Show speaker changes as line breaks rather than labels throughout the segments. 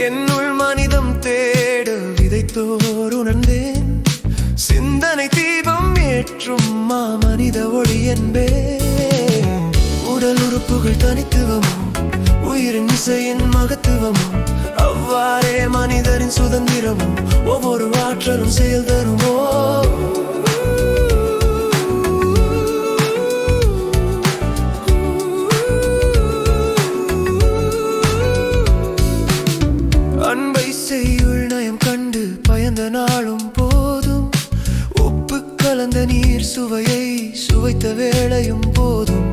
என்னுள் மனிதம் தேட விதைத்தோர் உணர்ந்தேன். சிந்தனை தீபம் ஏற்றும் மனித ஒளி என்பே. உடல் உறுப்புகள் தனித்துவமும் உயிரின் இசையின் மகத்துவமும் அவ்வாறே மனிதரின் சுதந்திரமும் ஒவ்வொரு ஆற்றலும் செயல் தருமோ. அன்பை செய்யுள் நயம் கண்டு பயந்த நாளும் போதும். உப்பு கலந்த நீர் சுவையை சுவைத்த வேளையும் போதும்.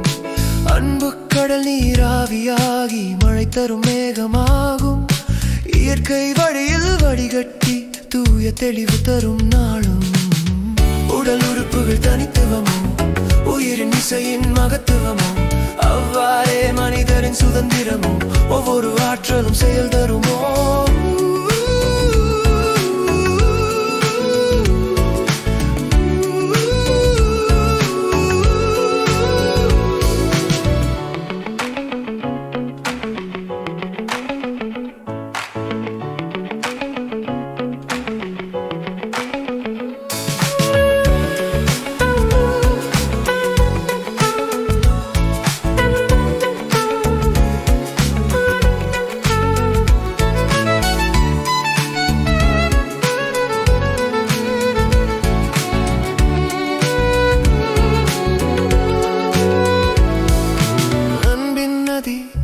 அன்பு கடல் நீராவியாகி மழை தரும் மேகமாகும். இயற்கை வழியில் வடிகட்டி தூய தெளிவு தரும் நாளும். உடல் உறுப்புகள் தனித்துவமும் உயிரின் இசையின் மகத்துவமும் அவ்வாறே மனிதரின் சுதந்திரமும் ஒவ்வொரு ஆற்றலும் செயல் தருமோ.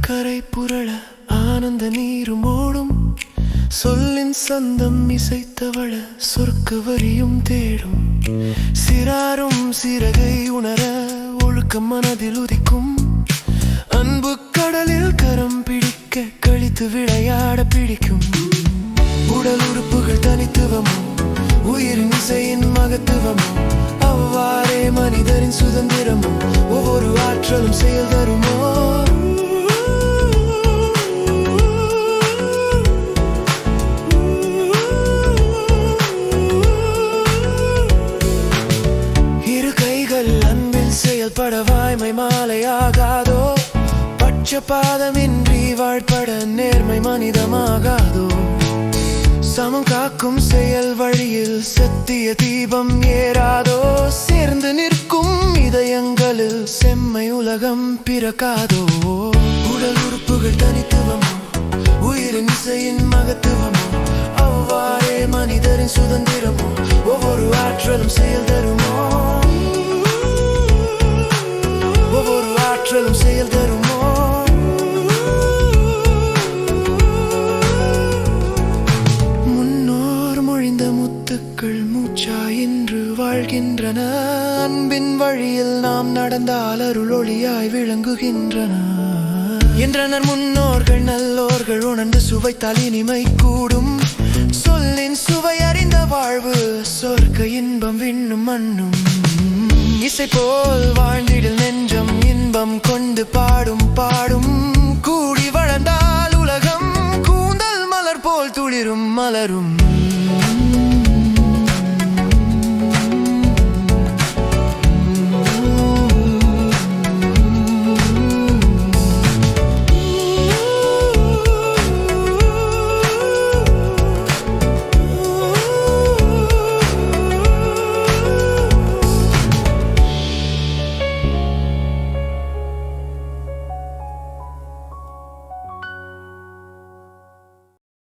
கரை புரள ஆனந்த நீரும் ஓடும். சொல்லின் சந்தம் இசைத்தவள சொர்க்க வரியும் தேடும். சிறாரும் சிறகை உணர ஒழுக்கம் மனதில் உதிக்கும். அன்பு கடலில் கரம் பிடிக்க கழித்து விளையாட பிடிக்கும். உடல் உறுப்புகள் தனித்துவமும் உயிரின் இசையின் மகத்துவமும் அவ்வாறே மனிதரின் சுதந்திரமும் ஒவ்வொரு ஆற்றலும் செயல் தருமோ. செயல்பட வாய்மை மாலையாகாதோ. பட்சபாதமின்றி வாழ்பட நேர்மை மனிதமாகாதோ. சமம் காக்கும் செயல் வழியில் சத்திய தீபம் ஏறாதோ. சேர்ந்து நிற்கும் இதயங்களில் செம்மை உலகம் பிறக்காதோ. உடல் உறுப்புகள் தனித்துவமும் உயிரின் இசையின் மகத்துவமும் அவ்வாறே மனிதரின் சுதந்திரமும் ஒவ்வொரு ஆற்றலும் செயல் தருமோ. ஒவ்வொரு ஆற்றலும் செயல் தருமோ. முன்னோர் மொழிந்த முத்துக்கள் மூச்சா இன்று வாழ்கின்றன. அன்பின் வழியில் நாம் நடந்தால் அருள் ஒளியாய் விளங்குகின்றன என்றனர் முன்னோர்கள். நல்லோர்கள் உணர்ந்து சுவைத்தால் இனிமை கூடும். சொல்லின் சுவை அறிந்த வாழ்வு சொர்க்க இன்பம் விண்ணும் மண்ணும். இசை போல் வாழ்ந்திடில் நெஞ்சம் இன்பம் கொண்டு பாடும் பாடும். கூடி வளர்ந்தால் உலகம் கூந்தல் மலர் போல் துளிரும் மலரும்.